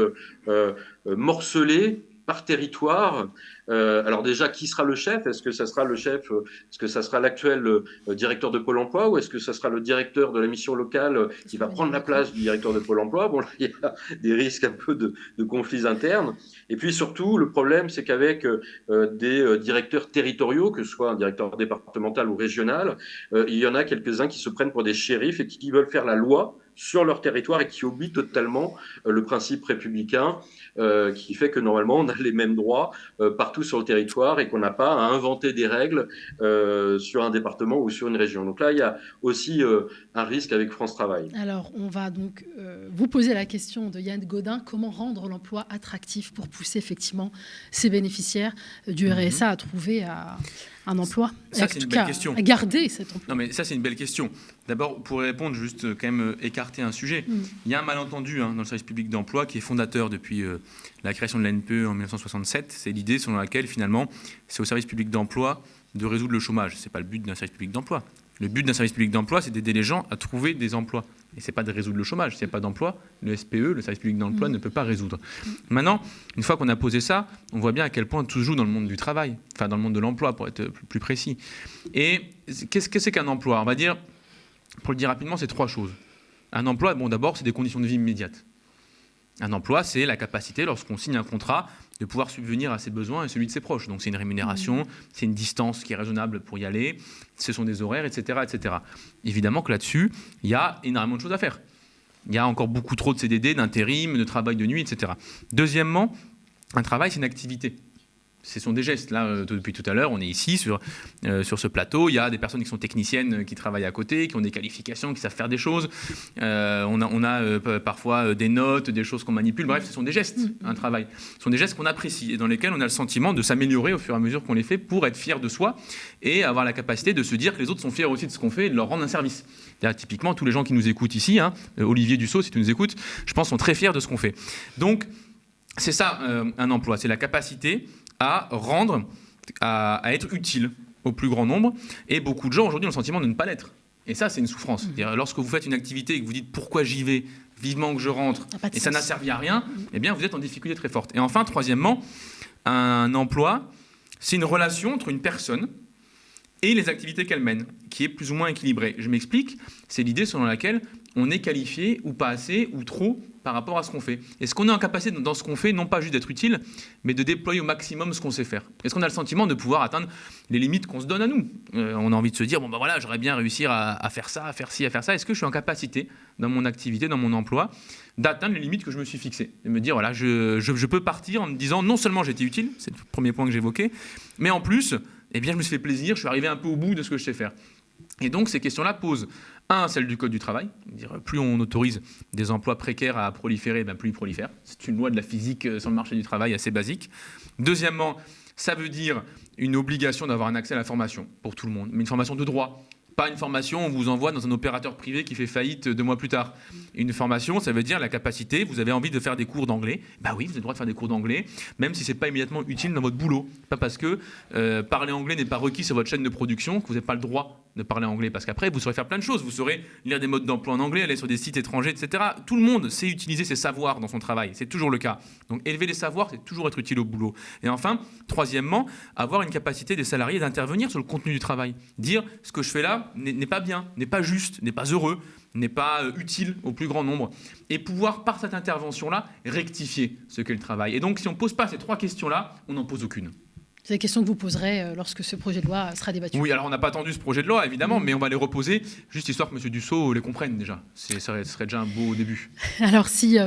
morcelée par territoire. Alors déjà, qui sera le chef? Est-ce que ça sera le chef? Est-ce que ça sera l'actuel directeur de Pôle emploi, ou est-ce que ça sera le directeur de la mission locale qui va prendre la place du directeur de Pôle emploi? Bon, là, il y a des risques un peu de conflits internes. Et puis surtout, le problème, c'est qu'avec des directeurs territoriaux, que ce soit un directeur départemental ou régional, il y en a quelques-uns qui se prennent pour des shérifs et qui veulent faire la loi sur leur territoire et qui oublie totalement le principe républicain qui fait que normalement on a les mêmes droits partout sur le territoire et qu'on n'a pas à inventer des règles sur un département ou sur une région. Donc là, il y a aussi un risque avec France Travail. Alors, on va donc vous poser la question de Yann Gaudin, comment rendre l'emploi attractif pour pousser effectivement ces bénéficiaires du RSA à trouver un emploi, ça, c'est une belle question. à garder cet emploi. Non, mais ça, c'est une belle question. D'abord, pour répondre, juste quand même écarter un sujet. Il y a un malentendu dans le service public d'emploi qui est fondateur depuis la création de l'ANPE en 1967. C'est l'idée selon laquelle, finalement, c'est au service public d'emploi de résoudre le chômage. Ce n'est pas le but d'un service public d'emploi. Le but d'un service public d'emploi, c'est d'aider les gens à trouver des emplois. Et ce n'est pas de résoudre le chômage. S'il n'y a pas d'emploi, le SPE, le service public d'emploi, ne peut pas résoudre. Maintenant, une fois qu'on a posé ça, on voit bien à quel point tout se joue dans le monde du travail, enfin dans le monde de l'emploi, pour être plus précis. Et qu'est-ce que c'est qu'un emploi? On va dire, pour le dire rapidement, c'est 3 choses. Un emploi, bon, d'abord, c'est des conditions de vie immédiates. Un emploi, c'est la capacité, lorsqu'on signe un contrat, de pouvoir subvenir à ses besoins et celui de ses proches. Donc c'est une rémunération, c'est une distance qui est raisonnable pour y aller, ce sont des horaires, etc. etc. Évidemment que là-dessus, il y a énormément de choses à faire. Il y a encore beaucoup trop de CDD, d'intérim, de travail de nuit, etc. Deuxièmement, un travail, c'est une activité. Ce sont des gestes. Là, depuis tout à l'heure, on est ici sur ce plateau. Il y a des personnes qui sont techniciennes qui travaillent à côté, qui ont des qualifications, qui savent faire des choses. On a parfois des notes, des choses qu'on manipule. Bref, ce sont des gestes, un travail. Ce sont des gestes qu'on apprécie et dans lesquels on a le sentiment de s'améliorer au fur et à mesure qu'on les fait pour être fier de soi et avoir la capacité de se dire que les autres sont fiers aussi de ce qu'on fait et de leur rendre un service. Typiquement, tous les gens qui nous écoutent ici, Olivier Dussault, si tu nous écoutes, je pense, sont très fiers de ce qu'on fait. Donc, c'est ça, un emploi. C'est la capacité à rendre, à être utile au plus grand nombre. Et beaucoup de gens aujourd'hui ont le sentiment de ne pas l'être. Et ça, c'est une souffrance. C'est-à-dire, lorsque vous faites une activité et que vous dites pourquoi j'y vais, vivement que je rentre, et ça n'a servi à rien, eh bien, vous êtes en difficulté très forte. Et enfin, troisièmement, un emploi, c'est une relation entre une personne et les activités qu'elle mène, qui est plus ou moins équilibrée. Je m'explique, c'est l'idée selon laquelle on est qualifié ou pas assez ou trop par rapport à ce qu'on fait. Est-ce qu'on est en capacité dans ce qu'on fait, non pas juste d'être utile, mais de déployer au maximum ce qu'on sait faire? Est-ce qu'on a le sentiment de pouvoir atteindre les limites qu'on se donne à nous? On a envie de se dire, bon ben voilà, j'aurais bien réussir à faire ça, à faire ci, à faire ça. Est-ce que je suis en capacité, dans mon activité, dans mon emploi, d'atteindre les limites que je me suis fixées? Et me dire, voilà, je peux partir en me disant, non seulement j'ai été utile, c'est le premier point que j'évoquais, mais en plus, eh bien, je me suis fait plaisir, je suis arrivé un peu au bout de ce que je sais faire. Et donc, ces questions-là posent, celle du Code du travail. Dire, plus on autorise des emplois précaires à proliférer, plus ils prolifèrent. C'est une loi de la physique sur le marché du travail assez basique. Deuxièmement, ça veut dire une obligation d'avoir un accès à la formation pour tout le monde, mais une formation de droit. Pas une formation, on vous envoie dans un opérateur privé qui fait faillite 2 mois plus tard. Une formation, ça veut dire la capacité, vous avez envie de faire des cours d'anglais, oui, vous avez le droit de faire des cours d'anglais, même si ce n'est pas immédiatement utile dans votre boulot. Pas parce que parler anglais n'est pas requis sur votre chaîne de production que vous n'avez pas le droit de parler anglais, parce qu'après, vous saurez faire plein de choses. Vous saurez lire des modes d'emploi en anglais, aller sur des sites étrangers, etc. Tout le monde sait utiliser ses savoirs dans son travail, c'est toujours le cas. Donc élever les savoirs, c'est toujours être utile au boulot. Et enfin, troisièmement, avoir une capacité des salariés d'intervenir sur le contenu du travail. Dire, ce que je fais là n'est pas bien, n'est pas juste, n'est pas heureux, n'est pas utile au plus grand nombre. Et pouvoir, par cette intervention-là, rectifier ce qu'est le travail. Et donc, si on ne pose pas ces 3 questions-là, on n'en pose aucune. C'est des questions que vous poserez lorsque ce projet de loi sera débattu. Oui, alors on n'a pas attendu ce projet de loi, évidemment, mais on va les reposer, juste histoire que M. Dussault les comprenne déjà. Ce serait déjà un beau début. Alors, si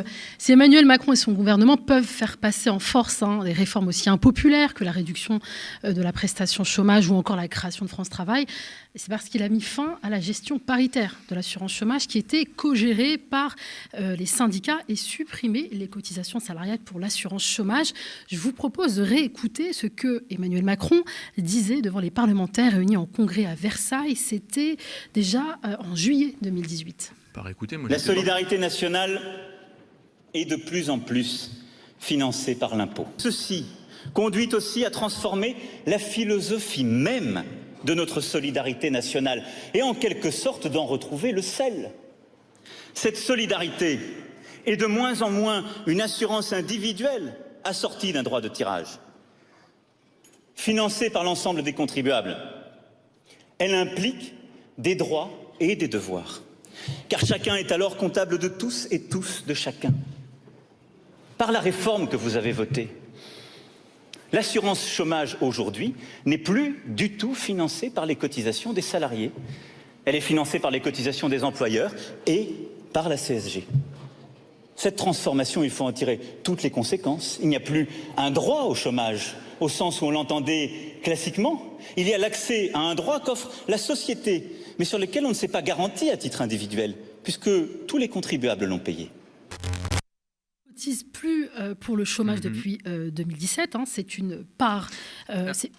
Emmanuel Macron et son gouvernement peuvent faire passer en force des réformes aussi impopulaires que la réduction de la prestation chômage ou encore la création de France Travail, c'est parce qu'il a mis fin à la gestion paritaire de l'assurance chômage qui était co-gérée par les syndicats et supprimé les cotisations salariales pour l'assurance chômage. Je vous propose de réécouter ce que Emmanuel Macron disait devant les parlementaires réunis en congrès à Versailles. C'était déjà en juillet 2018. La solidarité nationale est de plus en plus financée par l'impôt. Ceci conduit aussi à transformer la philosophie même de notre solidarité nationale et en quelque sorte d'en retrouver le sel. Cette solidarité est de moins en moins une assurance individuelle assortie d'un droit de tirage. Financée par l'ensemble des contribuables, elle implique des droits et des devoirs, car chacun est alors comptable de tous et tous de chacun. Par la réforme que vous avez votée, l'assurance chômage aujourd'hui n'est plus du tout financée par les cotisations des salariés. Elle est financée par les cotisations des employeurs et par la CSG. Cette transformation, il faut en tirer toutes les conséquences. Il n'y a plus un droit au chômage au sens où on l'entendait classiquement. Il y a l'accès à un droit qu'offre la société, mais sur lequel on ne s'est pas garanti à titre individuel, puisque tous les contribuables l'ont payé. cotise plus pour le chômage depuis 2017. C'est une part.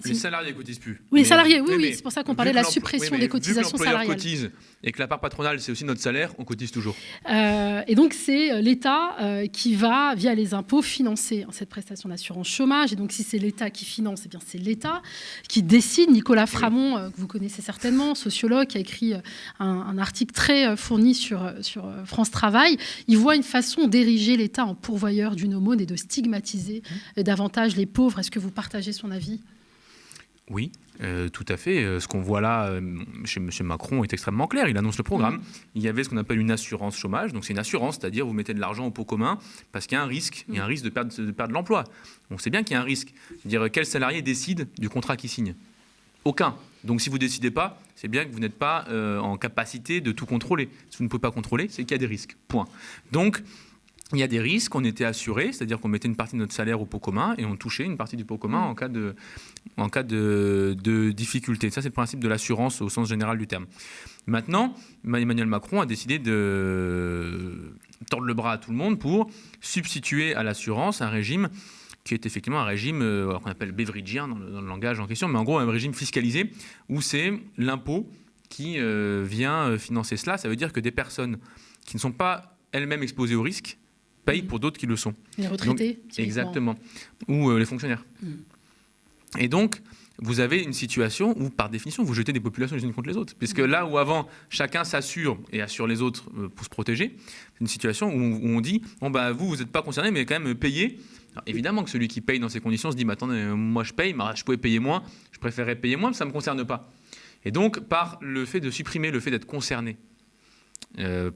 Les salariés cotisent plus. Oui, les salariés, oui, c'est pour ça qu'on parlait de la suppression des cotisations vu que salariales. Cotise et que la part patronale, c'est aussi notre salaire, on cotise toujours. Et donc, c'est l'État qui va, via les impôts, financer cette prestation d'assurance chômage. Et donc, si c'est l'État qui finance, eh bien, c'est l'État qui décide. Nicolas Framont, que vous connaissez certainement, sociologue, qui a écrit un article très fourni sur France Travail, il voit une façon d'ériger l'État en pourvoyeur d'une aumône et de stigmatiser davantage les pauvres. Est-ce que vous partagez son avis ? Oui, tout à fait. Ce qu'on voit là chez M. Macron est extrêmement clair. Il annonce le programme. Il y avait ce qu'on appelle une assurance chômage. Donc c'est une assurance, c'est-à-dire vous mettez de l'argent au pot commun parce qu'il y a un risque. Il y a un risque de perdre l'emploi. On sait bien qu'il y a un risque. C'est-à-dire quel salarié décide du contrat qu'il signe ? Aucun. Donc si vous ne décidez pas, c'est bien que vous n'êtes pas en capacité de tout contrôler. Si vous ne pouvez pas contrôler, c'est qu'il y a des risques. Point. Donc il y a des risques, on était assurés, c'est-à-dire qu'on mettait une partie de notre salaire au pot commun et on touchait une partie du pot commun en cas de difficulté. Ça, c'est le principe de l'assurance au sens général du terme. Maintenant, Emmanuel Macron a décidé de tordre le bras à tout le monde pour substituer à l'assurance un régime qui est effectivement un régime qu'on appelle beveridgien dans le langage en question, mais en gros un régime fiscalisé où c'est l'impôt qui vient financer cela. Ça veut dire que des personnes qui ne sont pas elles-mêmes exposées au risque payent pour d'autres qui le sont. Les retraités. Donc, exactement. Ou les fonctionnaires. Et donc, vous avez une situation où, par définition, vous jetez des populations les unes contre les autres. Puisque là où avant, chacun s'assure et assure les autres pour se protéger, c'est une situation où on dit, bon, bah, vous n'êtes pas concerné, mais quand même payez. Alors, évidemment que celui qui paye dans ces conditions se dit, mais attendez, moi je paye, mais je pouvais payer moins, je préférerais payer moins, mais ça ne me concerne pas. Et donc, par le fait de supprimer le fait d'être concerné,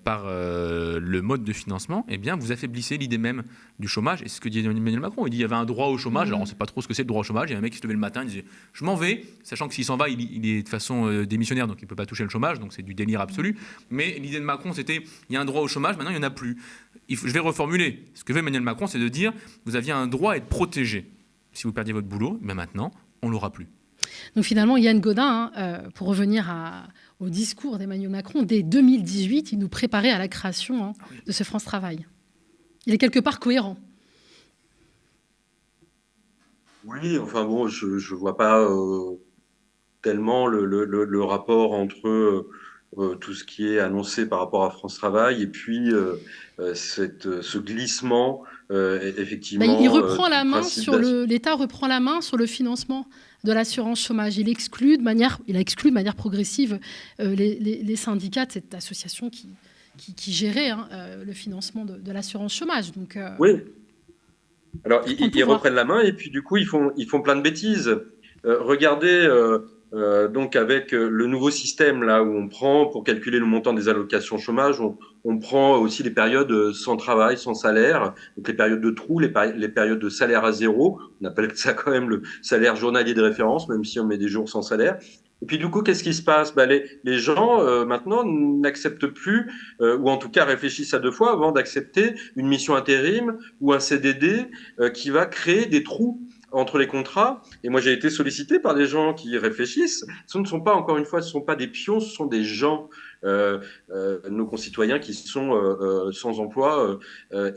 par le mode de financement, eh bien, vous affaiblissez l'idée même du chômage. Et c'est ce que dit Emmanuel Macron. Il dit qu'il y avait un droit au chômage. Alors, on ne sait pas trop ce que c'est le droit au chômage. Il y a un mec qui se levait le matin, il disait « je m'en vais », sachant que s'il s'en va, il est de façon démissionnaire, donc il ne peut pas toucher le chômage, donc c'est du délire absolu. Mais l'idée de Macron, c'était « il y a un droit au chômage, maintenant il n'y en a plus ». Je vais reformuler. Ce que veut Emmanuel Macron, c'est de dire « vous aviez un droit à être protégé. Si vous perdiez votre boulot, mais maintenant, on ne l'aura plus ». Donc finalement, Yann Gaudin, pour revenir au discours d'Emmanuel Macron, dès 2018, il nous préparait à la création de ce France Travail. Il est quelque part cohérent. Oui, enfin bon, je ne vois pas tellement le rapport entre tout ce qui est annoncé par rapport à France Travail et puis ce glissement, effectivement. Il reprend la main sur l'État reprend la main sur le financement de l'assurance chômage. Il a exclu de manière progressive les syndicats de cette association qui gérait le financement de l'assurance chômage. Donc, oui. Alors, ils reprennent la main et puis du coup, ils font plein de bêtises. Regardez, donc avec le nouveau système là où on prend, pour calculer le montant des allocations chômage, on prend aussi les périodes sans travail, sans salaire, donc les périodes de trou, les périodes de salaire à zéro. On appelle ça quand même le salaire journalier de référence, même si on met des jours sans salaire. Et puis du coup, qu'est-ce qui se passe ? Les gens maintenant n'acceptent plus, ou en tout cas réfléchissent à deux fois avant d'accepter une mission intérim ou un CDD qui va créer des trous entre les contrats. Et moi, j'ai été sollicité par des gens qui réfléchissent. Ce ne sont pas, encore une fois, ce ne sont pas des pions, ce sont des gens, nos concitoyens qui sont sans emploi.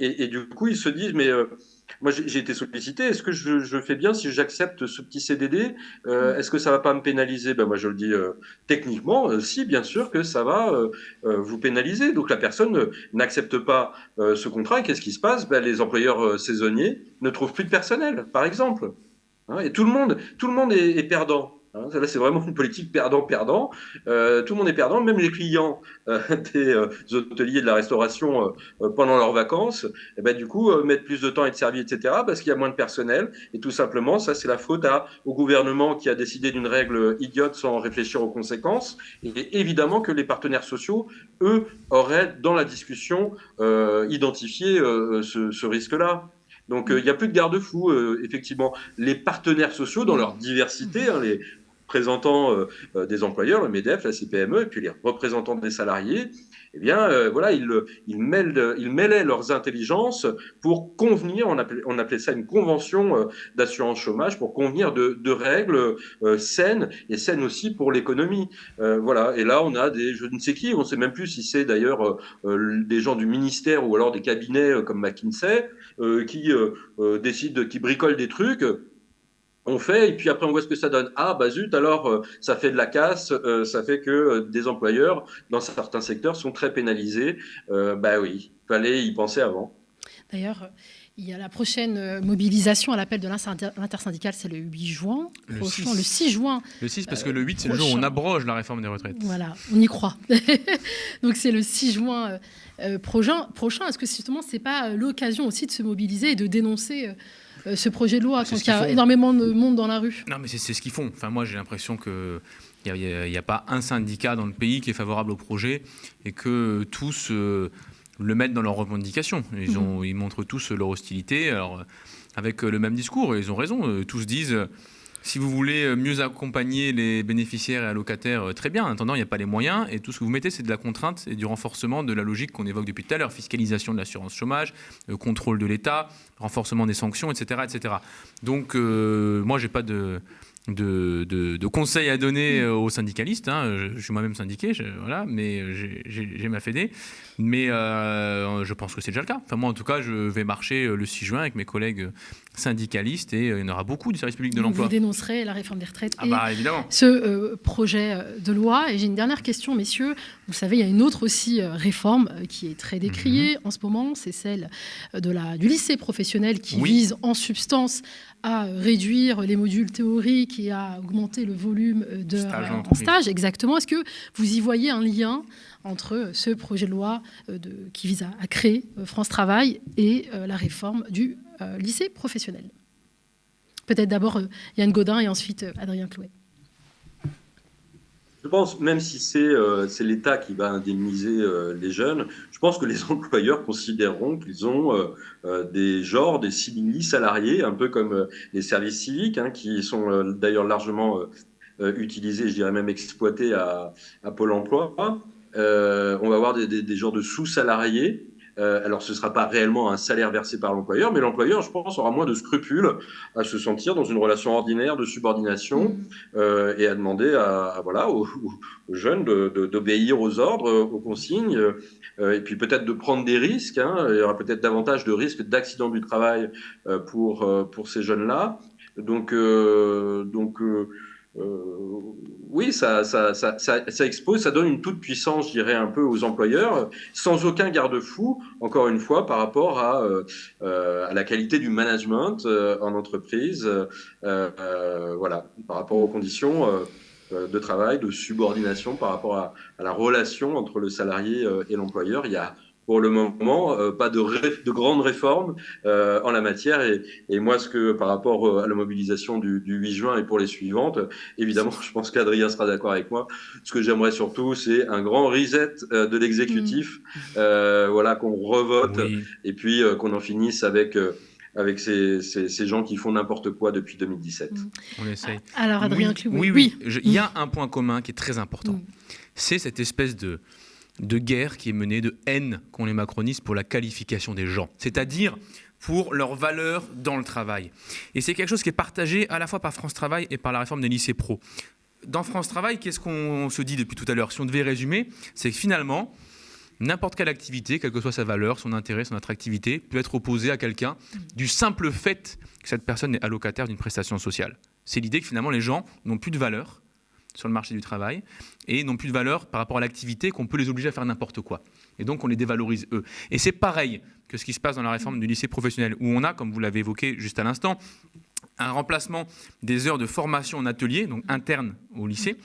Et du coup, ils se disent, mais moi, j'ai été sollicité. Est-ce que je fais bien si j'accepte ce petit CDD ? Est-ce que ça va pas me pénaliser ? Moi, je le dis techniquement, si, bien sûr que ça va vous pénaliser. Donc, la personne n'accepte pas ce contrat. Et qu'est-ce qui se passe ? Les employeurs saisonniers ne trouvent plus de personnel, par exemple. Et tout le monde est perdant. Là, c'est vraiment une politique perdant-perdant. Tout le monde est perdant, même les clients des hôteliers de la restauration pendant leurs vacances, du coup, mettent plus de temps à être servis, etc., parce qu'il y a moins de personnel. Et tout simplement, ça, c'est la faute au gouvernement qui a décidé d'une règle idiote sans réfléchir aux conséquences. Et évidemment que les partenaires sociaux, eux, auraient, dans la discussion, identifié ce risque-là. Donc, il n'y a plus de garde-fous, effectivement. Les partenaires sociaux, dans leur diversité, représentants des employeurs, le MEDEF, la CPME, et puis les représentants des salariés, eh bien, voilà, ils mêlaient leurs intelligences pour convenir, on appelait ça une convention d'assurance chômage, pour convenir de règles saines, et saines aussi pour l'économie. Voilà, et là, on a je ne sais qui, on ne sait même plus si c'est d'ailleurs des gens du ministère ou alors des cabinets comme McKinsey qui décident, qui bricolent des trucs. On fait, et puis après on voit ce que ça donne. Ah bah zut, alors ça fait de la casse, ça fait que des employeurs dans certains secteurs sont très pénalisés. Bah oui, il fallait y penser avant. D'ailleurs, il y a la prochaine mobilisation à l'appel de l'intersyndicale, c'est le 8 juin. Le 6 juin. Le 6, parce que le 8, c'est le jour où on abroge la réforme des retraites. Voilà, on y croit. Donc c'est le 6 juin prochain. Est-ce que justement, ce n'est pas l'occasion aussi de se mobiliser et de dénoncer ce projet de loi quand il y a énormément de monde dans la rue? Non, mais c'est ce qu'ils font. Enfin, moi, j'ai l'impression qu'il n'y a pas un syndicat dans le pays qui est favorable au projet et que tous le mettent dans leurs revendications. Ils montrent tous leur hostilité, alors, avec le même discours. Et ils ont raison. Tous disent, si vous voulez mieux accompagner les bénéficiaires et allocataires, très bien. En attendant, il n'y a pas les moyens. Et tout ce que vous mettez, c'est de la contrainte et du renforcement de la logique qu'on évoque depuis tout à l'heure. Fiscalisation de l'assurance chômage, contrôle de l'État, renforcement des sanctions, etc. etc. Donc, moi, je n'ai pas de conseils à donner aux syndicalistes. Je suis moi-même syndiqué, voilà, mais j'ai ma fédé. Mais je pense que c'est déjà le cas. Enfin, moi, en tout cas, je vais marcher le 6 juin avec mes collègues syndicalistes et il y en aura beaucoup du service public de l'emploi. Vous dénoncerez la réforme des retraites évidemment. Ce projet de loi. Et j'ai une dernière question, messieurs. Vous savez, il y a une autre aussi réforme qui est très décriée en ce moment. C'est celle du lycée professionnel qui vise en substance à réduire les modules théoriques et à augmenter le volume de stage. Exactement. Est-ce que vous y voyez un lien entre ce projet de loi qui vise à créer France Travail et la réforme du lycée professionnel? Peut-être d'abord Yann Gaudin et ensuite Adrien Clouet. Je pense, même si c'est l'État qui va indemniser les jeunes, je pense que les employeurs considéreront qu'ils ont des simili salariés, un peu comme les services civiques, qui sont d'ailleurs largement utilisés, je dirais même exploités à Pôle emploi. On va avoir des genres de sous-salariés. Alors, ce ne sera pas réellement un salaire versé par l'employeur, mais l'employeur, je pense, aura moins de scrupules à se sentir dans une relation ordinaire de subordination et à demander aux jeunes d'obéir aux ordres, aux consignes, et puis peut-être de prendre des risques. Il y aura peut-être davantage de risques d'accidents du travail pour ces jeunes-là. Donc oui, ça expose, ça donne une toute puissance, je dirais, un peu aux employeurs, sans aucun garde-fou, encore une fois, par rapport à la qualité du management en entreprise, voilà, par rapport aux conditions de travail, de subordination, par rapport à la relation entre le salarié et l'employeur. Il y a pour le moment, pas de grandes réformes en la matière. Et moi, par rapport à la mobilisation du 8 juin et pour les suivantes, évidemment, je pense qu'Adrien sera d'accord avec moi. Ce que j'aimerais surtout, c'est un grand reset de l'exécutif, qu'on revote et puis qu'on en finisse avec ces gens qui font n'importe quoi depuis 2017. On essaye. Alors, Adrien Clouet. Oui. Il y a un point commun qui est très important. C'est cette espèce de guerre qui est menée, de haine qu'ont les macronistes pour la qualification des gens, c'est-à-dire pour leur valeur dans le travail. Et c'est quelque chose qui est partagé à la fois par France Travail et par la réforme des lycées pro. Dans France Travail, qu'est-ce qu'on se dit depuis tout à l'heure? Si on devait résumer, c'est que finalement, n'importe quelle activité, quelle que soit sa valeur, son intérêt, son attractivité, peut être opposée à quelqu'un du simple fait que cette personne est allocataire d'une prestation sociale. C'est l'idée que finalement les gens n'ont plus de valeur sur le marché du travail et n'ont plus de valeur par rapport à l'activité, qu'on peut les obliger à faire n'importe quoi. Et donc on les dévalorise eux. Et c'est pareil que ce qui se passe dans la réforme du lycée professionnel, où on a, comme vous l'avez évoqué juste à l'instant, un remplacement des heures de formation en atelier, donc interne au lycée,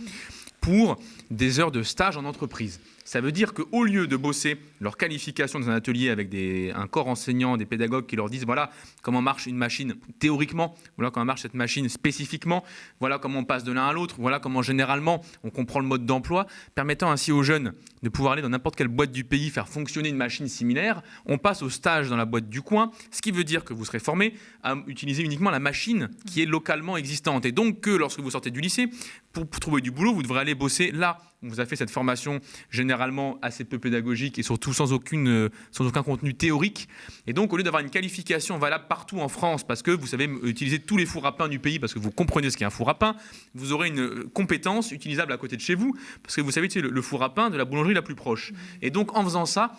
pour des heures de stage en entreprise. Ça veut dire qu'au lieu de bosser leur qualification dans un atelier avec un corps enseignant, des pédagogues qui leur disent voilà comment marche une machine théoriquement, voilà comment marche cette machine spécifiquement, voilà comment on passe de l'un à l'autre, voilà comment généralement on comprend le mode d'emploi, permettant ainsi aux jeunes de pouvoir aller dans n'importe quelle boîte du pays faire fonctionner une machine similaire, on passe au stage dans la boîte du coin, ce qui veut dire que vous serez formé à utiliser uniquement la machine qui est localement existante. Et donc que lorsque vous sortez du lycée, pour trouver du boulot, vous devrez aller bosser là. On vous a fait cette formation généralement assez peu pédagogique et surtout sans aucun contenu théorique. Et donc, au lieu d'avoir une qualification valable partout en France, parce que vous savez utiliser tous les fours à pain du pays, parce que vous comprenez ce qu'est un four à pain, vous aurez une compétence utilisable à côté de chez vous, parce que vous savez, le four à pain de la boulangerie la plus proche. Et donc, en faisant ça,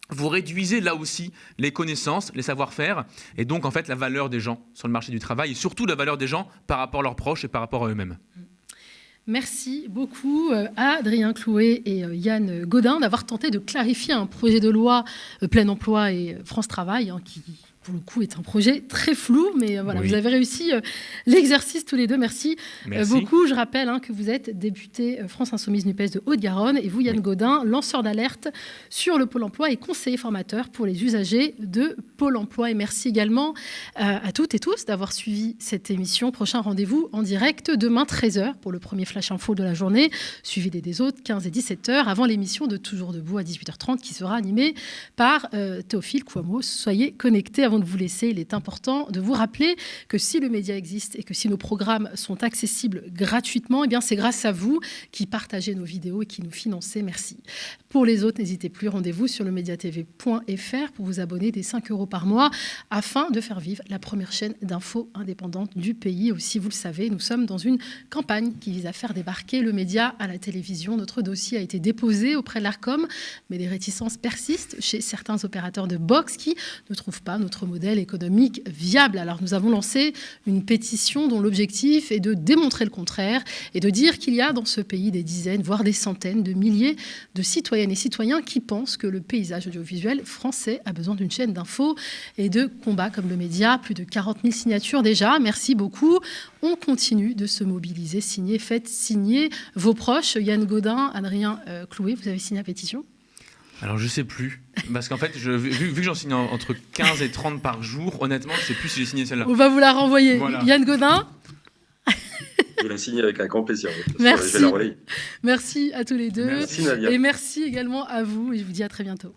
vous réduisez là aussi les connaissances, les savoir-faire, et donc en fait la valeur des gens sur le marché du travail, et surtout la valeur des gens par rapport à leurs proches et par rapport à eux-mêmes. Merci beaucoup à Adrien Clouet et Yann Gaudin d'avoir tenté de clarifier un projet de loi plein emploi et France Travail qui, pour le coup, est un projet très flou, mais voilà, oui. Vous avez réussi l'exercice tous les deux. Merci. Beaucoup. Je rappelle que vous êtes député France Insoumise NUPES de Haute-Garonne et vous, Yann Gaudin, lanceur d'alerte sur le Pôle emploi et conseiller formateur pour les usagers de Pôle emploi. Et merci également à toutes et tous d'avoir suivi cette émission. Prochain rendez-vous en direct demain 13h pour le premier Flash Info de la journée, suivi des autres 15 et 17h avant l'émission de Toujours Debout à 18h30 qui sera animée par Théophile Kouamouo. Soyez connectés avant de vous laisser. Il est important de vous rappeler que si le média existe et que si nos programmes sont accessibles gratuitement, eh bien c'est grâce à vous qui partagez nos vidéos et qui nous financez. Merci. Pour les autres, n'hésitez plus, rendez-vous sur lemediatv.fr pour vous abonner des 5 € par mois afin de faire vivre la première chaîne d'infos indépendante du pays. Aussi, vous le savez, nous sommes dans une campagne qui vise à faire débarquer le média à la télévision. Notre dossier a été déposé auprès de l'Arcom, mais les réticences persistent chez certains opérateurs de box qui ne trouvent pas notre modèle économique viable. Alors nous avons lancé une pétition dont l'objectif est de démontrer le contraire et de dire qu'il y a dans ce pays des dizaines, voire des centaines de milliers de citoyennes et citoyens qui pensent que le paysage audiovisuel français a besoin d'une chaîne d'infos et de combats comme le média. Plus de 40 000 signatures déjà. Merci beaucoup. On continue de se mobiliser. Signez, faites signer vos proches. Yann Gaudin, Adrien Clouet, vous avez signé la pétition ? Alors, je ne sais plus. Parce qu'en fait, vu que j'en signe entre 15 et 30 par jour, honnêtement, je ne sais plus si j'ai signé celle-là. On va vous la renvoyer. Voilà. Yann Gaudin ? Je la signe avec un grand plaisir. Merci. Je vais la relayer. Merci à tous les deux. Merci, Nadia. Et merci également à vous. Et je vous dis à très bientôt.